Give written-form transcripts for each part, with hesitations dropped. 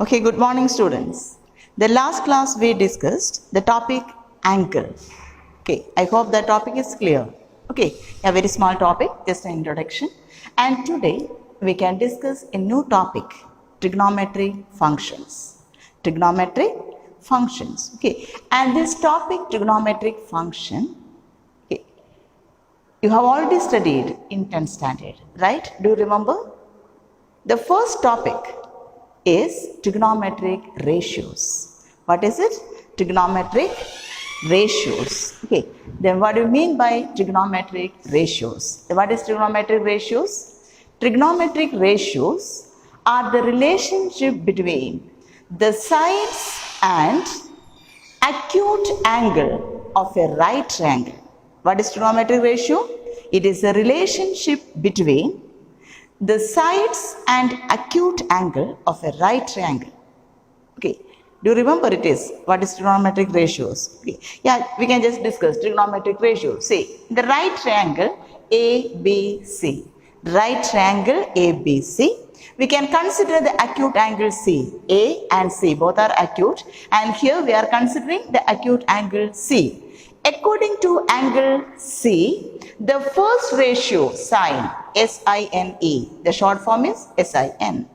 Okay, good morning students. The last class we discussed the topic angle. Okay, I hope the topic is clear. Okay, a very small topic, just an introduction. And today we can discuss a new topic, trigonometric functions. Trigonometric functions. Okay, and this topic, trigonometric function, okay, you have already studied in 10th standard, right? Do you remember? The first topic is trigonometric ratios. What is it? Trigonometric ratios. Okay. Then what do you mean by trigonometric ratios? What is trigonometric ratios? Trigonometric ratios are the relationship between the sides and acute angle of a right triangle. What is trigonometric ratio? It is a relationship between the sides and acute angle of a right triangle. Okay, do you remember it is? What is trigonometric ratios? Okay. Yeah, we can just discuss trigonometric ratios. See, the right triangle ABC, right triangle ABC, we can consider the acute angle C. A and C both are acute, and here we are considering the acute angle C. According to angle C, the first ratio sine, S-I-N-E, the short form is S-I-N.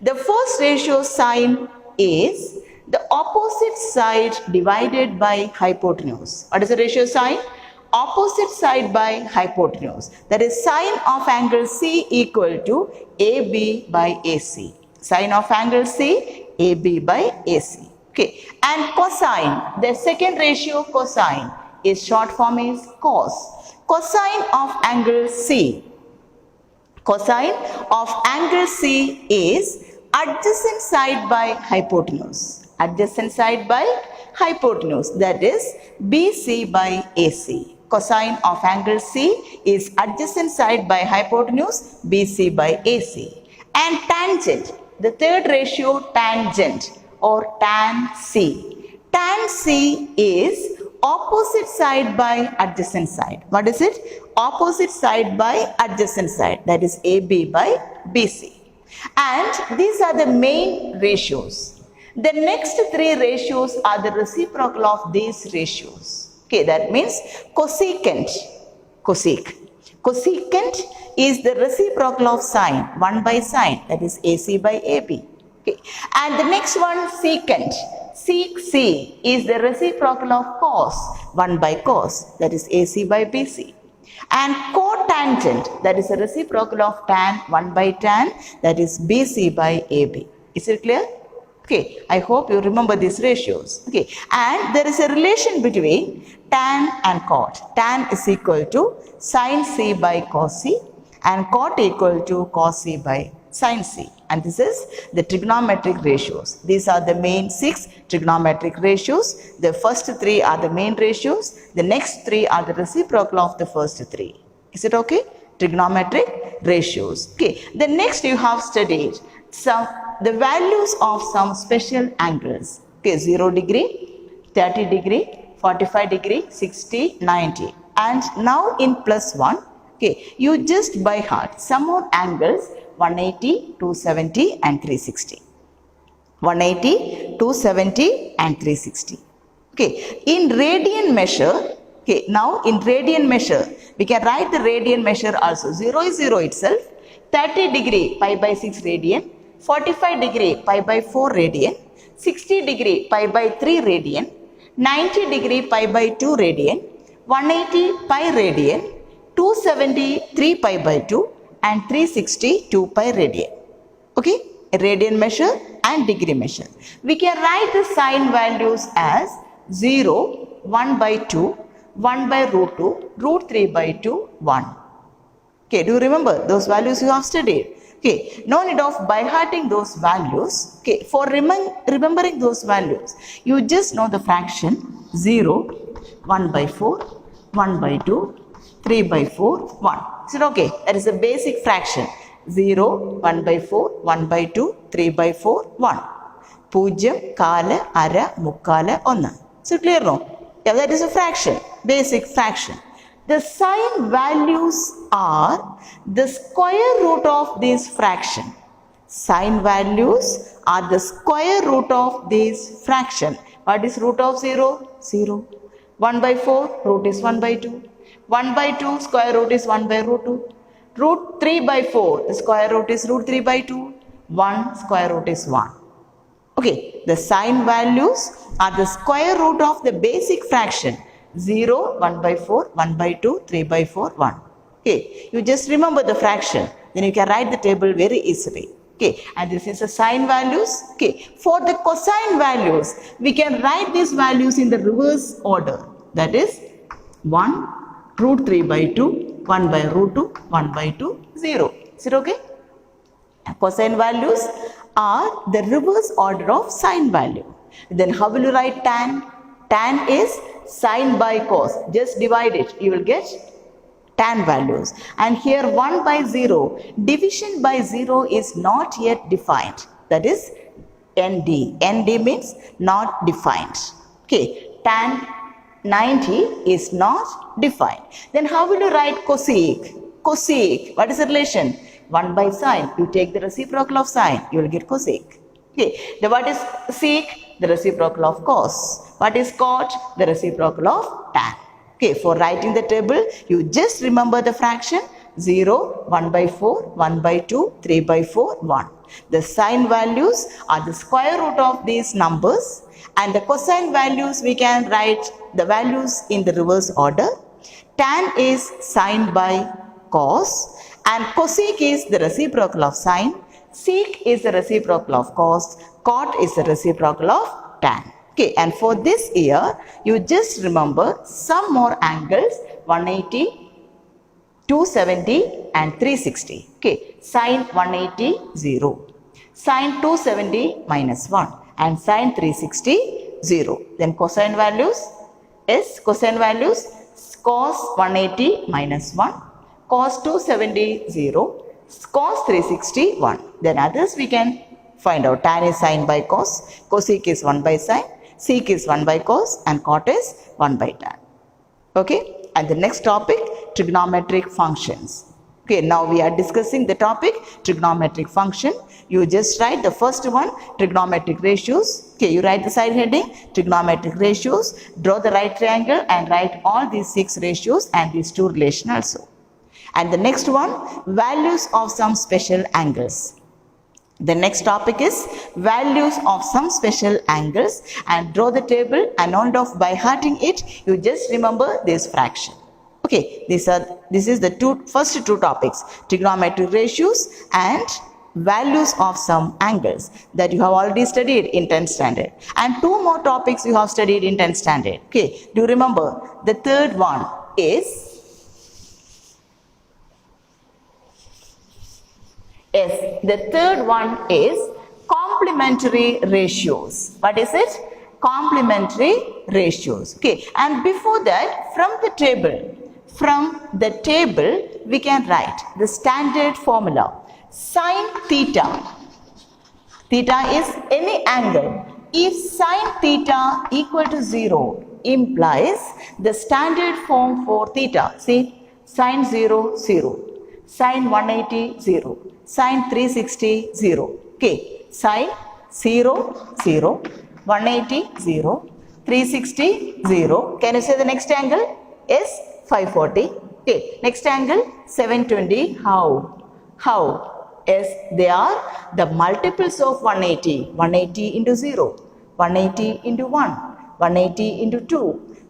The first ratio sine is the opposite side divided by hypotenuse. What is the ratio sine? Opposite side by hypotenuse. That is sine of angle C equal to AB by AC. Sine of angle C, AB by AC. Okay. And cosine, the second ratio cosine, is short form is cos. Cosine of angle C. Cosine of angle C is adjacent side by hypotenuse. Adjacent side by hypotenuse, that is BC by AC. Cosine of angle C is adjacent side by hypotenuse, BC by AC. And tangent, the third ratio tangent or tan C. Tan C is opposite side by adjacent side. What is it? Opposite side by adjacent side, that is AB by BC. And these are the main ratios. The next three ratios are the reciprocal of these ratios. Okay, that means cosecant. Cosecant is the reciprocal of sine, 1 by sine, that is AC by AB. Okay. And the next one secant. Sec C is the reciprocal of cos, 1 by cos, that is AC by BC. And cotangent, that is the reciprocal of tan, 1 by tan, that is BC by AB. Is it clear? Okay, I hope you remember these ratios. Okay, and there is a relation between tan and cot. Tan is equal to sin C by cos C, and cot equal to cos C by sin C. And this is the trigonometric ratios. These are the main 6 trigonometric ratios. The first 3 are the main ratios. The next 3 are the reciprocal of the first 3. Is it okay? Trigonometric ratios. Okay. The next you have studied the values of some special angles. Okay, 0 degree, 30 degree, 45 degree, 60, 90. And now in +1, okay, you just by heart some more angles, 180, 270 and 360. 180, 270 and 360. Okay, in radian measure, okay, now in radian measure, we can write the radian measure also. 0 is 0 itself, 30 degree pi by 6 radian, 45 degree pi by 4 radian, 60 degree pi by 3 radian, 90 degree pi by 2 radian, 180 pi radian, 270 3 pi by 2 and 360 2 pi radian. Okay, a radian measure and degree measure. We can write the sine values as 0, 1 by 2, 1 by root 2, root 3 by 2, 1. Okay, do you remember those values you have studied? Okay, no need of by hearting those values. Okay, for remembering those values, you just know the fraction 0, 1 by 4, 1 by 2, 3 by 4, 1. Is it okay? That is a basic fraction. 0, 1 by 4, 1 by 2, 3 by 4, 1. 0, 4, ara, 3, 1. Is it clear no? Yeah, that is a fraction, basic fraction. The sine values are the square root of this fraction. Sign values are the square root of this fraction. What is root of 0? 0. 1 by 4, root is 1 by 2. 1 by 2, square root is 1 by root 2. Root 3 by 4, the square root is root 3 by 2. 1, square root is 1. Okay, the sign values are the square root of the basic fraction. 0, 1 by 4, 1 by 2, 3 by 4, 1. Okay, you just remember the fraction. Then you can write the table very easily. Okay, and this is the sign values. Okay, for the cosine values, we can write these values in the reverse order. That is 1, root 3 by 2, 1 by root 2, 1 by 2, 0. Is it okay? Cosine values are the reverse order of sine value. Then how will you write tan? Tan is sine by cos. Just divide it. You will get tan values. And here 1 by 0. Division by 0 is not yet defined. That is ND. ND means not defined. Okay. Tan 90 is not defined. Then how will you write cosec? Cosec. What is the relation? 1 by sine. You take the reciprocal of sine. You will get cosec. Okay. Then what is sec? The reciprocal of cos. What is cot? The reciprocal of tan. Okay. For writing the table, you just remember the fraction 0, 1 by 4, 1 by 2, 3 by 4, 1. The sine values are the square root of these numbers, and the cosine values we can write the values in the reverse order. Tan is sine by cos, and cosec is the reciprocal of sine, sec is the reciprocal of cos, cot is the reciprocal of tan. Okay, and for this year, you just remember some more angles 180, 270 and 360. Okay, sine 180, 0. Sine 270 minus 1 and sine 360, 0. Then cosine values is cosine values cos 180 minus 1, cos 270, 0, cos 360, 1. Then others we can find out. Tan is sine by cos, cosec is 1 by sine, sec is 1 by cos, and cot is 1 by tan. Okay, and the next topic, trigonometric functions. Okay, now we are discussing the topic trigonometric function. You just write the first one, trigonometric ratios. Okay, you write the side heading, trigonometric ratios, draw the right triangle and write all these 6 ratios and these 2 relation also. And the next one, values of some special angles. The next topic is values of some special angles, and draw the table, and on off by hearting it, you just remember this fraction. Okay, this is the first two topics, trigonometric ratios and values of some angles, that you have already studied in 10th standard. And 2 more topics you have studied in 10th standard. Okay, do you remember? The third one is complementary ratios. What is it? Complementary ratios. Okay, and before that, from the table we can write the standard formula. Sin theta. Theta is any angle. If sin theta equal to 0 implies the standard form for theta. See, sin 0, 0. Sin 180, 0. Sin 360, 0. Okay, sin 0, 0. 180, 0. 360, 0. Can you say the next angle? Yes, 540. Okay, next angle 720. How? Yes, they are the multiples of 180. 180 into 0. 180 into 1. 180 into 2.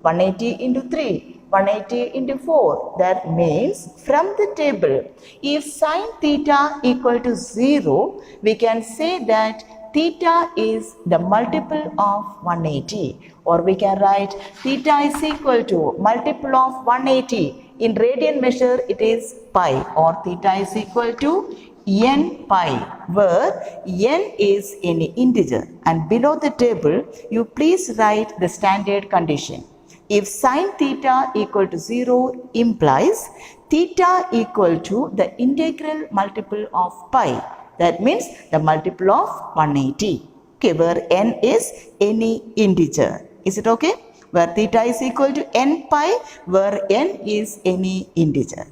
180 into 3. 180 into 4. That means from the table, if sin theta equal to 0, we can say that theta is the multiple of 180, or we can write theta is equal to multiple of 180. In radian measure it is pi, or theta is equal to n pi, where n is any integer. And below the table, you please write the standard condition. If sin theta equal to 0 implies theta equal to the integral multiple of pi. That means the multiple of 180. Okay, where n is any integer. Is it okay? Where theta is equal to n pi, where n is any integer.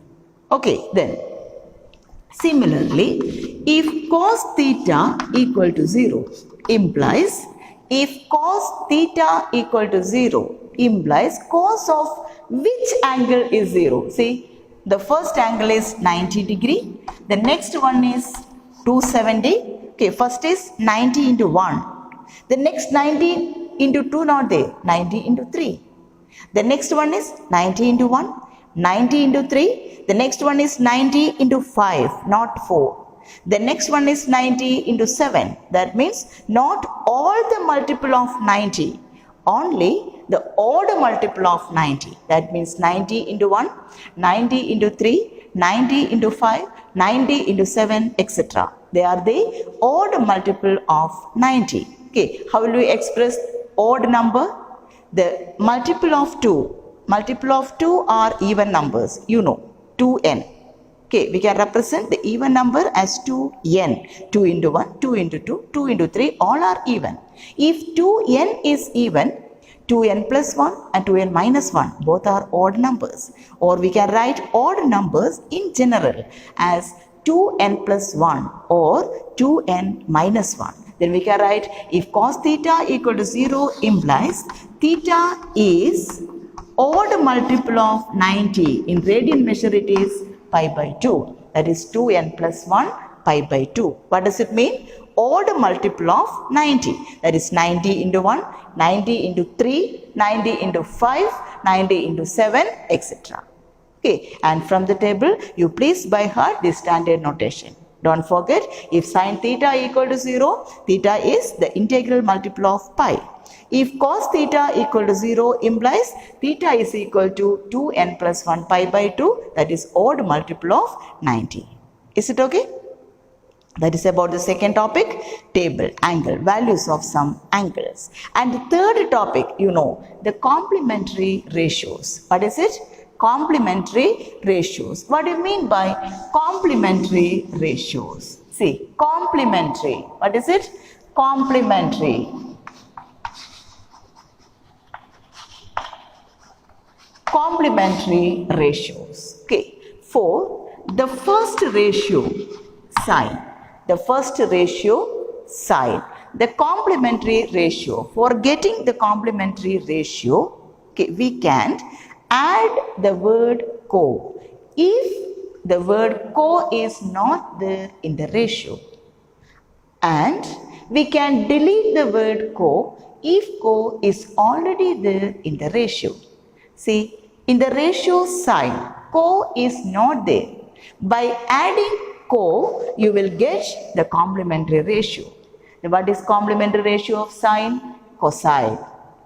Okay, then similarly, if cos theta equal to 0 implies, if cos theta equal to 0 implies cos of which angle is 0? See, the first angle is 90 degree, the next one is 270. Okay, first is 90 into 1, the next 90 into 2 not there, 90 into 3. The next one is 90 into 1, 90 into 3. The next one is 90 into 5, not 4. The next one is 90 into 7. That means not all the multiple of 90, only the odd multiple of 90. That means 90 into 1, 90 into 3, 90 into 5, 90 into 7, etc. They are the odd multiple of 90. Okay, how will we express odd number? The multiple of 2. Multiple of 2 are even numbers, you know, 2n. Okay, we can represent the even number as 2n. 2 into 1, 2 into 2, 2 into 3, all are even. If 2n is even, 2n plus 1 and 2n minus 1, both are odd numbers. Or we can write odd numbers in general as 2n plus 1 or 2n minus 1. Then we can write, if cos theta equal to 0 implies theta is odd multiple of 90. In radian measure it is pi by 2. That is 2n plus 1 pi by 2. What does it mean? Odd multiple of 90. That is 90 into 1, 90 into 3, 90 into 5, 90 into 7, etc. Okay, and from the table you please by heart the standard notation. Don't forget, if sin theta equal to 0, theta is the integral multiple of pi. If cos theta equal to 0 implies theta is equal to 2n plus 1 pi by 2, that is odd multiple of 90. Is it okay? That is about the second topic, table, angle, values of some angles. And the third topic, you know, the complementary ratios. What is it? Complementary ratios. What do you mean by complementary ratios? See, complementary. What is it? Complementary. Complementary ratios. Okay. For the first ratio, sine. The first ratio, sine. The complementary ratio. For getting the complementary ratio, okay, we can add the word co. If the word co is not there in the ratio, and we can delete the word co if co is already there in the ratio. See, in the ratio sine, co is not there. By adding co, you will get the complementary ratio. Now, what is complementary ratio of sine? Cosine.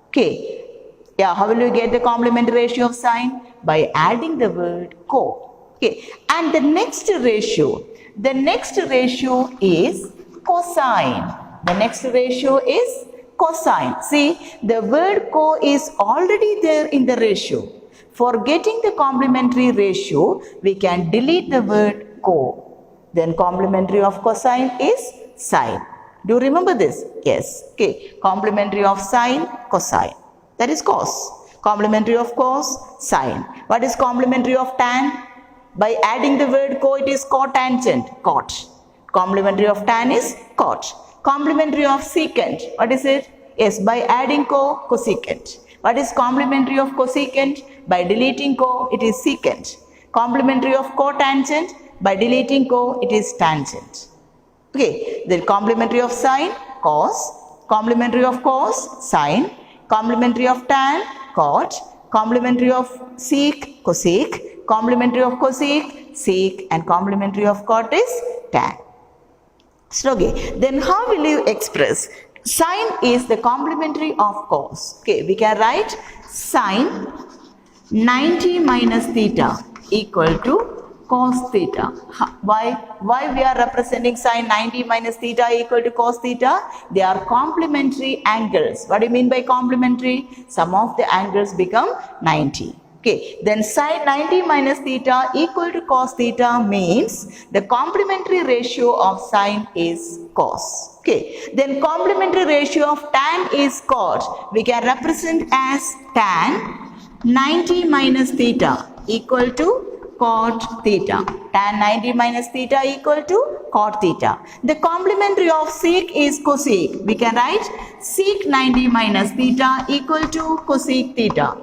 Okay. Yeah, how will you get the complementary ratio of sine? By adding the word co. Okay. And the next ratio is cosine. The next ratio is cosine. See, the word co is already there in the ratio. For getting the complementary ratio, we can delete the word co. Then complementary of cosine is sine. Do you remember this? Yes. Okay. Complementary of sine, cosine. That is cos. Complementary of cos, sine. What is complementary of tan? By adding the word co, it is cotangent, cot. Complementary of tan is cot. Complementary of secant, what is it? Yes, by adding co, cosecant. What is complementary of cosecant? By deleting co, it is secant. Complementary of cotangent, by deleting co, it is tangent. Okay, then complementary of sine, cos. Complementary of cos, sine. Complementary of tan, cot. Complementary of sec, cosec. Complementary of cosec, sec. And complementary of cot is tan. So, okay, then how will you express? Sine is the complementary of cos. Okay, we can write sine 90 minus theta equal to cos theta. Why we are representing sine 90 minus theta equal to cos theta? They are complementary angles. What do you mean by complementary? Sum of the angles become 90. Okay, then sine 90 minus theta equal to cos theta means the complementary ratio of sine is cos. Okay, then complementary ratio of tan is cot. We can represent as tan 90 minus theta equal to cot theta. Tan 90 minus theta equal to cot theta. The complementary of sec is cosec. We can write sec 90 minus theta equal to cosec theta.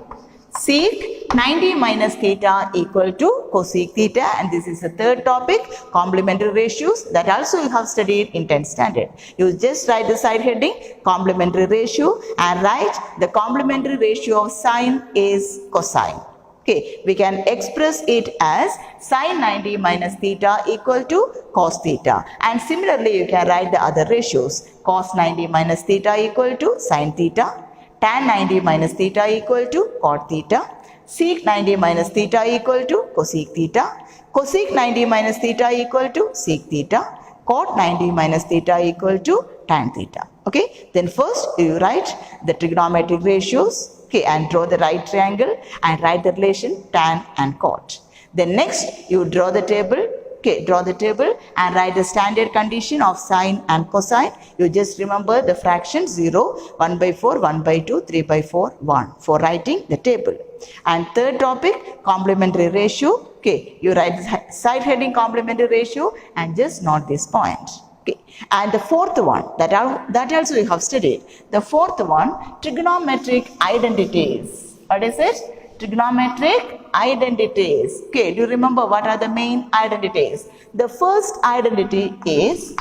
Sec 90 minus theta equal to cosec theta, and this is the third topic, complementary ratios, that also you have studied in 10th standard. You just write the side heading complementary ratio and write the complementary ratio of sine is cosine. Okay, we can express it as sine 90 minus theta equal to cos theta, and similarly you can write the other ratios, cos 90 minus theta equal to sine theta, tan 90 minus theta equal to cot theta, sec 90 minus theta equal to cosec theta, cosec 90 minus theta equal to sec theta, cot 90 minus theta equal to tan theta. Okay, then first you write the trigonometric ratios, okay, and draw the right triangle and write the relation tan and cot. Then next you draw the table. Okay, draw the table and write the standard condition of sine and cosine. You just remember the fractions 0, 1 by 4, 1 by 2, 3 by 4, 1 for writing the table. And third topic, complementary ratio. Okay, you write the side heading complementary ratio and just note this point. Okay, and the fourth one, that also you have studied. The fourth one, trigonometric identities. What is it? Trigonometric identities. Okay, do you remember what are the main identities? The first identity is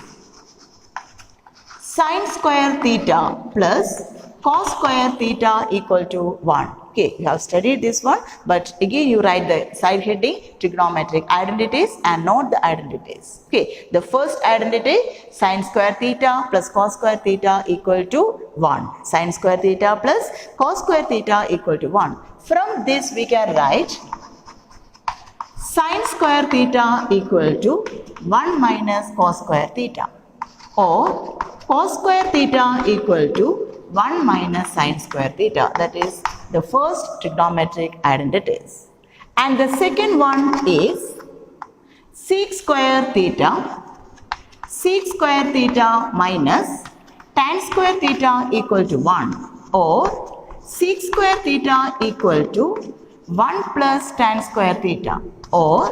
sine square theta plus cos square theta equal to 1. Okay, you have studied this one, but again you write the side heading trigonometric identities and note the identities. Okay, the first identity, sine square theta plus cos square theta equal to 1. Sine square theta plus cos square theta equal to 1. From this we can write sine square theta equal to 1 minus cos square theta, or cos square theta equal to 1 minus sine square theta. That is the first trigonometric identities. And the second one is sec square theta minus tan square theta equal to 1, or sec square theta equal to 1 plus tan square theta, or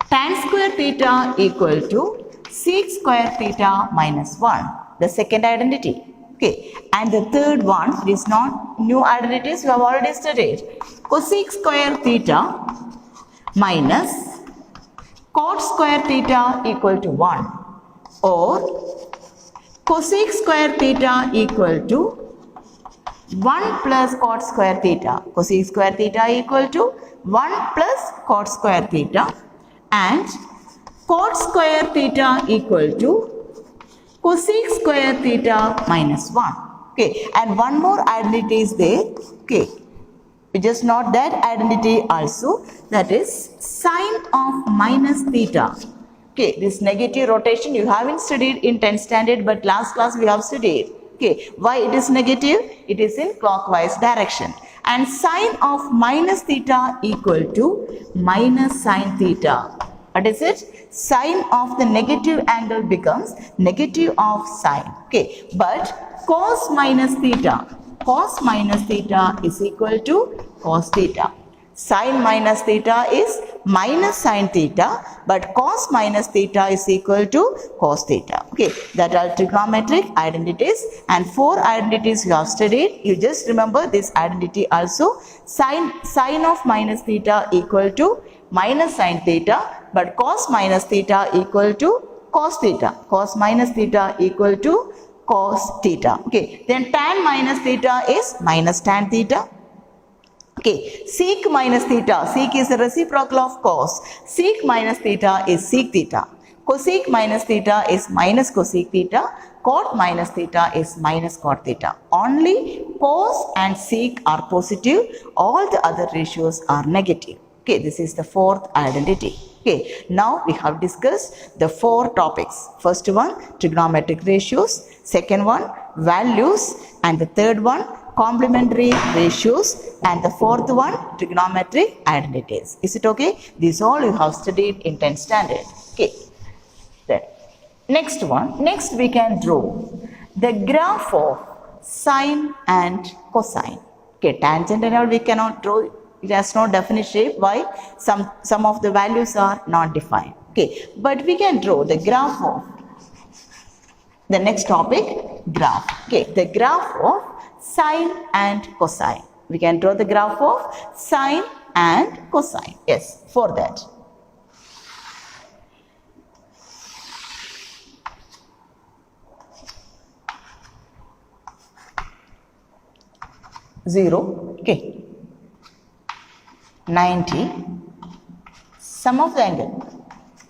tan square theta equal to sec square theta minus 1. The second identity. Okay, and the third one, it is not new identities, we have already studied. Cosec square theta minus cot square theta equal to 1, or cosec square theta equal to 1 plus cot square theta. Cosec square theta equal to 1 plus cot square theta, and cot square theta equal to cosec square theta minus 1. Okay, and one more identity is there. Okay, we just note that identity also, that is sine of minus theta. Okay, this negative rotation you haven't studied in 10th standard, but last class we have studied. Okay, why it is negative? It is in clockwise direction. And sine of minus theta equal to minus sine theta. What is it? Sine of the negative angle becomes negative of sine. Okay, but cos minus theta is equal to cos theta. Sine minus theta is minus sine theta, but cos minus theta is equal to cos theta. Okay, that are trigonometric identities, and 4 identities you have studied. You just remember this identity also. Sine of minus theta equal to minus sine theta, but cos minus theta equal to cos theta. Cos minus theta equal to cos theta. Okay, then tan minus theta is minus tan theta. Okay, sec minus theta, sec is the reciprocal of cos. Sec minus theta is sec theta. Cosec minus theta is minus cosec theta. Cot minus theta is minus cot theta. Only cos and sec are positive. All the other ratios are negative. Okay, this is the fourth identity. Okay, now we have discussed the 4 topics. First one, trigonometric ratios. Second one, values. And the third one, complementary ratios, and the fourth one, trigonometric identities. Is it okay? These all you have studied in 10th standard. Okay. Then next one, next we can draw the graph of sine and cosine. Okay, tangent and all we cannot draw. It has no definite shape. Why? Some of the values are not defined. Okay, but we can draw the graph of the next topic, graph. Okay, the graph of sine and cosine. We can draw the graph of sine and cosine. Yes, for that. Zero, okay, 90, sum of the angle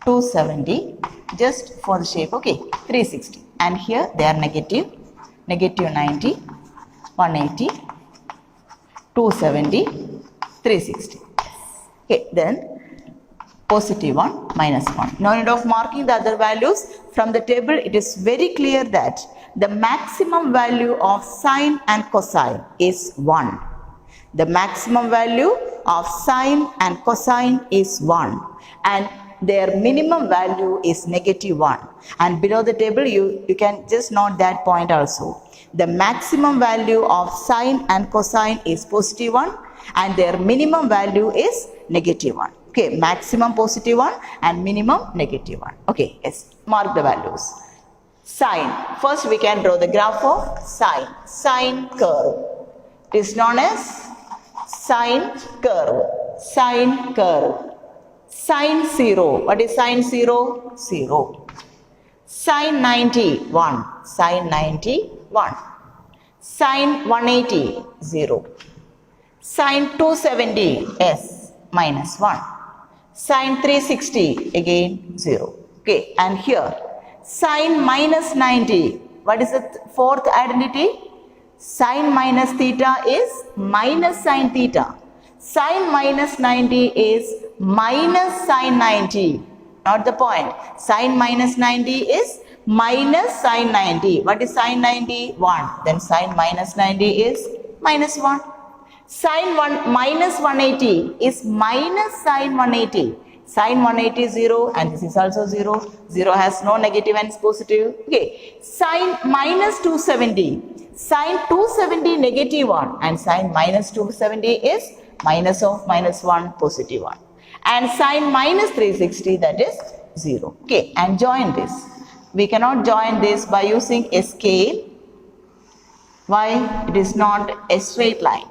270, just for the shape, okay, 360, and here they are negative, negative 90, 180, 270, 360. Okay, then positive 1, minus 1. No need of marking the other values. From the table, it is very clear that the maximum value of sine and cosine is 1. The maximum value of sine and cosine is 1. And their minimum value is negative 1. And below the table, you can just note that point also. The maximum value of sine and cosine is positive 1. And their minimum value is negative 1. Okay, maximum positive 1 and minimum negative 1. Okay, yes, mark the values. Sine. First we can draw the graph of sine. Sine curve. It is known as sine curve. Sine curve. Sine 0. What is sine 0? 0. Sine 90. 1. Sine 90. 1. Sine 180. 0. Sine 270. S. Minus 1. Sine 360. Again 0. Okay, and here sine minus 90. What is the fourth identity? Sine minus theta is minus sine theta. Sine minus 90 is minus sine 90. Not the point. Sine minus 90 is minus sine 90. What is sine 90? 1. Then sine minus 90 is minus 1. Sine 1 minus 180 is minus sine 180. Sine 180 is 0 and this is also 0. 0 has no negative and it's positive. Okay. Sine minus 270. Sine 270 negative 1 and sine minus 270 is minus of minus 1 positive 1. And sine minus 360, that is 0. Okay. And join this. We cannot join this by using a scale. Why? It is not a straight line.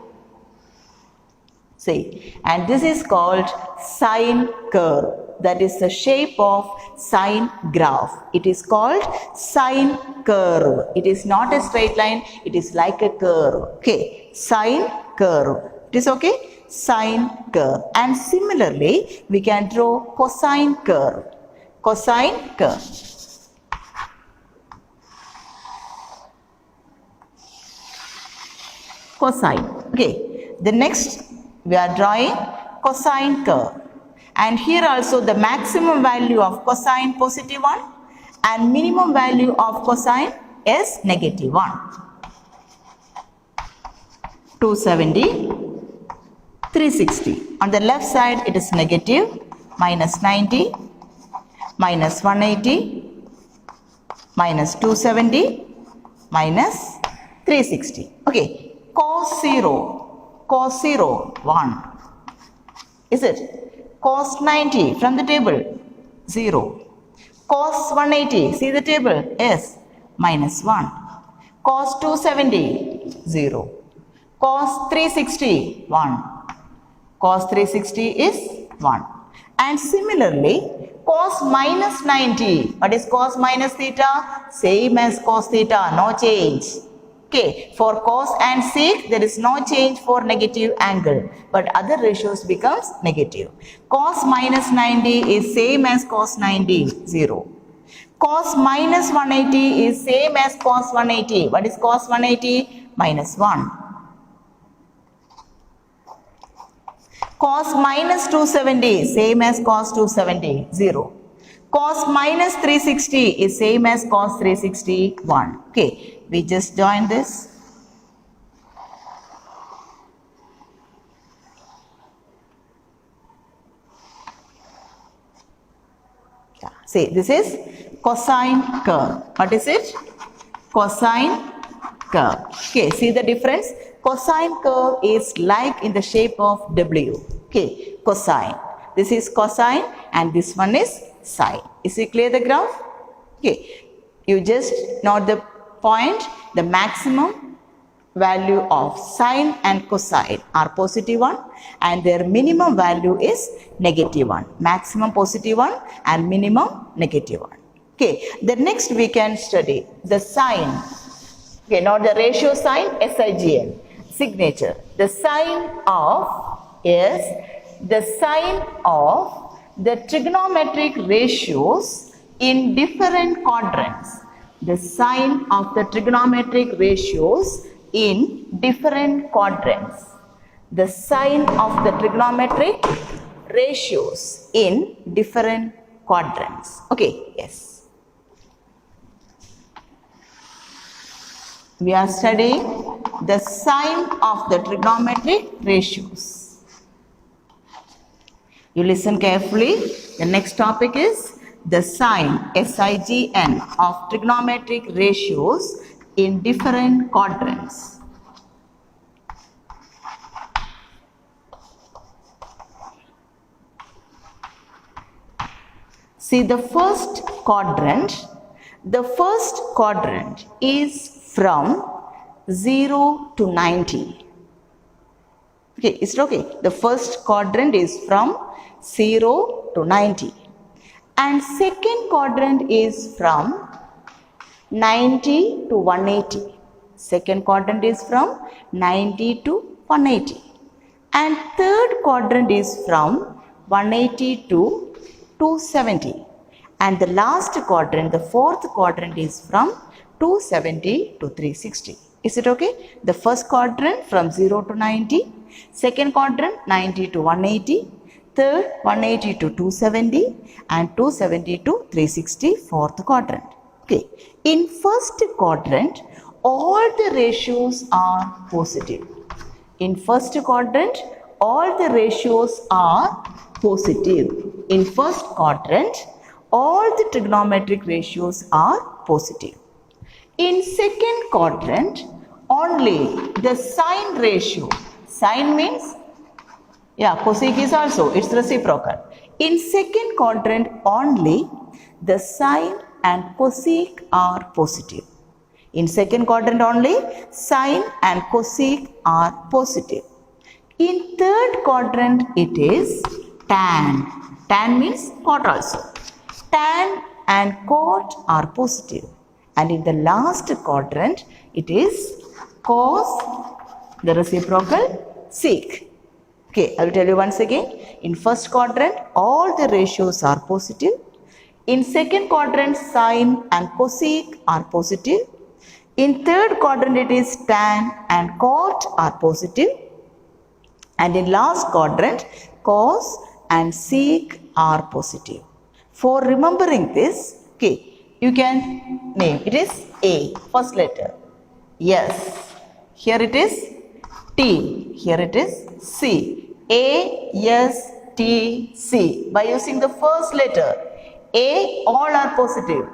See, and this is called sine curve. That is the shape of sine graph. It is called sine curve. It is not a straight line. It is like a curve. Okay, sine curve. It is okay? Sine curve. And similarly, we can draw cosine curve. Cosine curve. Cosine. Okay, the next we are drawing cosine curve, and here also the maximum value of cosine positive 1 and minimum value of cosine is negative 1. 270, 360. On the left side it is negative, minus 90, minus 180, minus 270, minus 360. Okay, cos 0. Cos 0, 1. Is it? Cos 90 from the table, 0. Cos 180, see the table, yes, minus 1. Cos 270, 0. Cos 360, 1. Cos 360 is 1. And similarly, cos minus 90, what is cos minus theta? Same as cos theta, no change. Okay, for cos and sec, there is no change for negative angle, but other ratios becomes negative. Cos minus 90 is same as cos 90, 0. Cos minus 180 is same as cos 180. What is cos 180? Minus 1. Cos minus 270 same as cos 270, 0. Cos minus 360 is same as cos 360, 1. Okay, we just join this. Yeah. See, this is cosine curve. What is it? Cosine curve. Okay, see the difference? Cosine curve is like in the shape of W. Okay, cosine. This is cosine and this one is sine. Is it clear the graph? Okay, you just note the point, the maximum value of sine and cosine are positive one and their minimum value is negative one. Maximum positive one and minimum negative one. Okay, the next we can study the sine. Okay, not the ratio sign, SIGN, signature. The sign of is the sign of the trigonometric ratios in different quadrants. The sign of the trigonometric ratios in different quadrants. The sign of the trigonometric ratios in different quadrants. Okay, yes. We are studying the sign of the trigonometric ratios. You listen carefully. The next topic is the sign, SIGN, of trigonometric ratios in different quadrants. See the first quadrant. The first quadrant is from 0 to 90. Okay, is it okay? The first quadrant is from 0 to 90. And second quadrant is from 90 to 180. Second quadrant is from 90 to 180. And third quadrant is from 180 to 270. And the last quadrant, the fourth quadrant is from 270 to 360. Is it okay? The first quadrant from 0 to 90, second quadrant 90 to 180, third 180 to 270 and 270 to 360, fourth quadrant. Okay. In first quadrant, all the ratios are positive. In first quadrant, all the ratios are positive. In first quadrant, all the trigonometric ratios are positive. In second quadrant, only the sine ratio. Sine means, cosec is also, it's reciprocal. In second quadrant, only the sine and cosec are positive. In second quadrant only, sine and cosec are positive. In third quadrant, it is tan. Tan means cot also. Tan and cot are positive. And in the last quadrant, it is cos, the reciprocal, sec. Okay, I will tell you once again. In first quadrant, all the ratios are positive. In second quadrant, sine and cosec are positive. In third quadrant, it is tan and cot are positive. And in last quadrant, cos and sec are positive. For remembering this, okay, you can name it is A, first letter. Yes. Here it is T. Here it is C. A, S, T, C. By using the first letter, A, all are positive.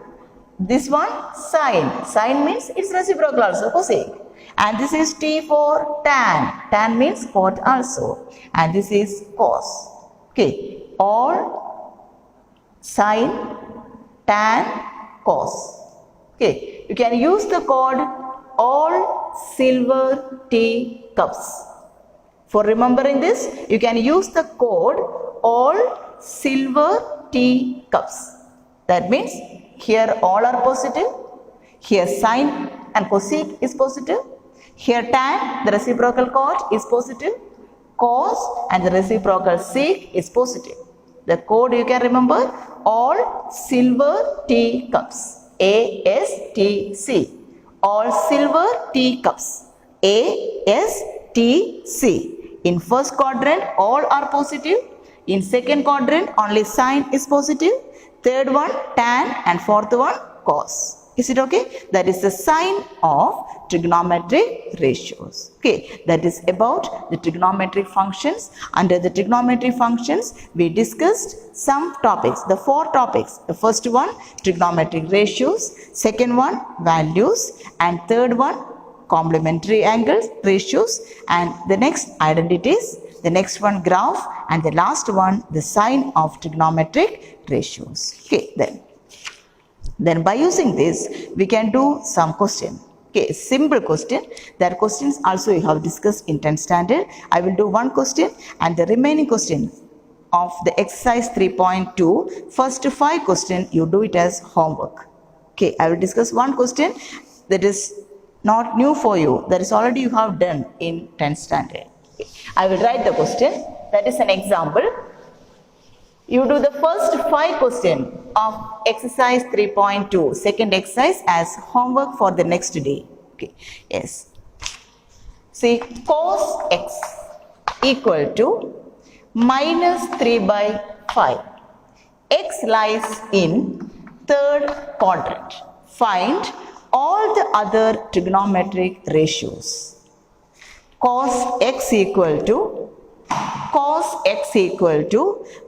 This one, sine. Sine means it's reciprocal also, cosec. And this is T for tan. Tan means cot also. And this is cos. Okay. All sine, tan, cos. Okay, you can use the code all silver tea cups. For remembering this, you can use the code all silver tea cups. That means here all are positive, here sine and cosec is positive, here tan, the reciprocal cot is positive, cos and the reciprocal sec is positive. The code you can remember, all silver tea cups. ASTC. All silver tea cups. ASTC. In first quadrant, all are positive. In second quadrant, only sine is positive. Third one, tan, and fourth one, cos. Is it okay? That is the sign of trigonometric ratios. Okay, that is about the trigonometric functions. Under the trigonometric functions, we discussed some topics, the 4 topics. The first one, trigonometric ratios. Second one, values. And third one, complementary angles, ratios. And the next, identities, the next one graph, and the last one the sign of trigonometric ratios. Okay, then by using this we can do some question. Okay, simple question. There are questions also you have discussed in 10th standard. I will do one question, and the remaining question of the exercise 3.2, first 5 questions you do it as homework. Okay, I will discuss one question that is not new for you, that is already you have done in 10th standard. Okay. I will write the question, that is an example. You do the first 5 questions of exercise 3.2, second exercise, as homework for the next day. Okay, yes. See, cos x equal to minus 3 by 5. X lies in third quadrant. Find all the other trigonometric ratios. Cos x equal to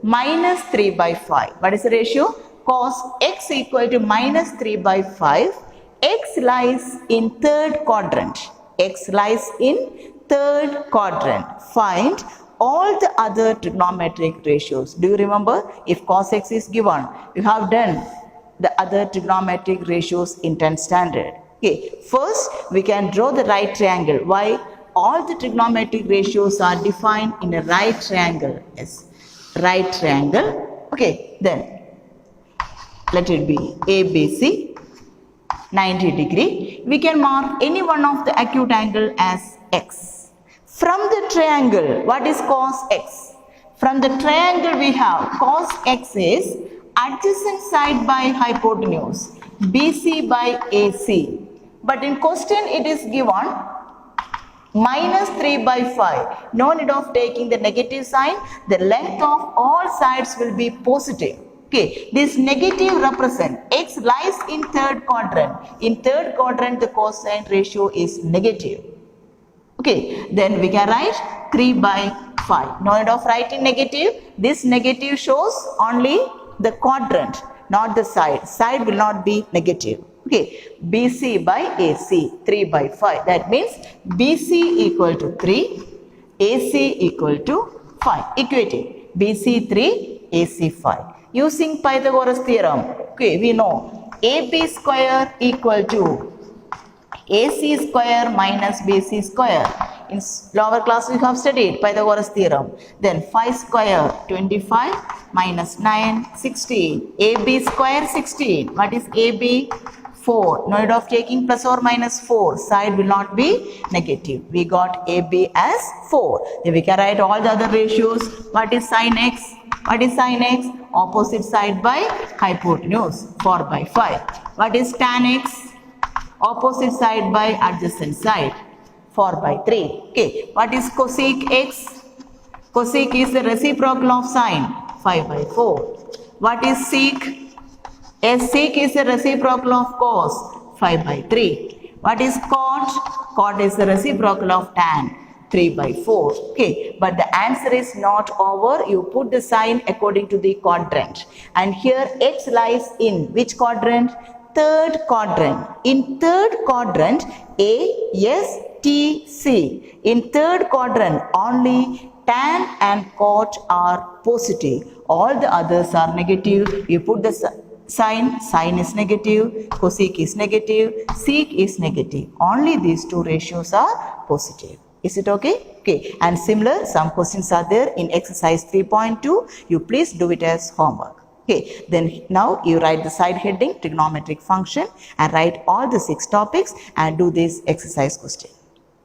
minus 3 by 5. What is the ratio? Cos x equal to minus 3 by 5. X lies in third quadrant. X lies in third quadrant. Find all the other trigonometric ratios. Do you remember? If cos x is given, you have done the other trigonometric ratios in 10th standard. Okay, first we can draw the right triangle. Why? All the trigonometric ratios are defined in a right triangle. Yes, right triangle. Okay, then let it be ABC 90 degree. We can mark any one of the acute angle as x. From the triangle, what is cos x? From the triangle we have cos x is adjacent side by hypotenuse, BC by AC. But in question it is given minus 3 by 5. No need of taking the negative sign. The length of all sides will be positive. Okay, this negative represent x lies in third quadrant. In third quadrant the cosine ratio is negative. Okay, then we can write 3 by 5. No need of writing negative. This negative shows only the quadrant, not the side. Side will not be negative. Okay, BC by AC 3 by 5. That means BC equal to 3, AC equal to 5. Equating BC 3, AC 5. Using Pythagoras theorem, okay, we know AB square equal to AC square minus BC square. In lower class we have studied Pythagoras theorem. Then 5 square 25 minus 9 16. AB square 16. What is AB? 4. No need of taking plus or minus 4. Side will not be negative. We got AB as 4. Then we can write all the other ratios. What is sin x? What is sin x? Opposite side by hypotenuse 4 by 5. What is tan x? Opposite side by adjacent side 4 by 3. Okay. What is cosec x? Cosec is the reciprocal of sine 5 by 4. What is sec? Sec is the reciprocal of cos 5 by 3. What is cot? Cot is the reciprocal of tan 3 by 4. Okay, but the answer is not over. You put the sign according to the quadrant. And here x lies in which quadrant? Third quadrant. In third quadrant, A, S, T, C. In third quadrant, only tan and cot are positive. All the others are negative. You put the sign, sine is negative, cosec is negative, sec is negative. Only these two ratios are positive. Is it okay? Okay. And similar, some questions are there in exercise 3.2. You please do it as homework. Okay. Then now you write the side heading trigonometric function and write all the 6 topics and do this exercise question.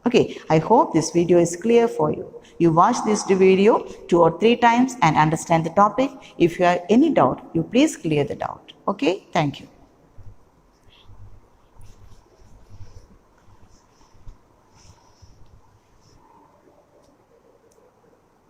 Okay. I hope this video is clear for you. You watch this video 2 or 3 times and understand the topic. If you have any doubt, you please clear the doubt. Okay. Thank you.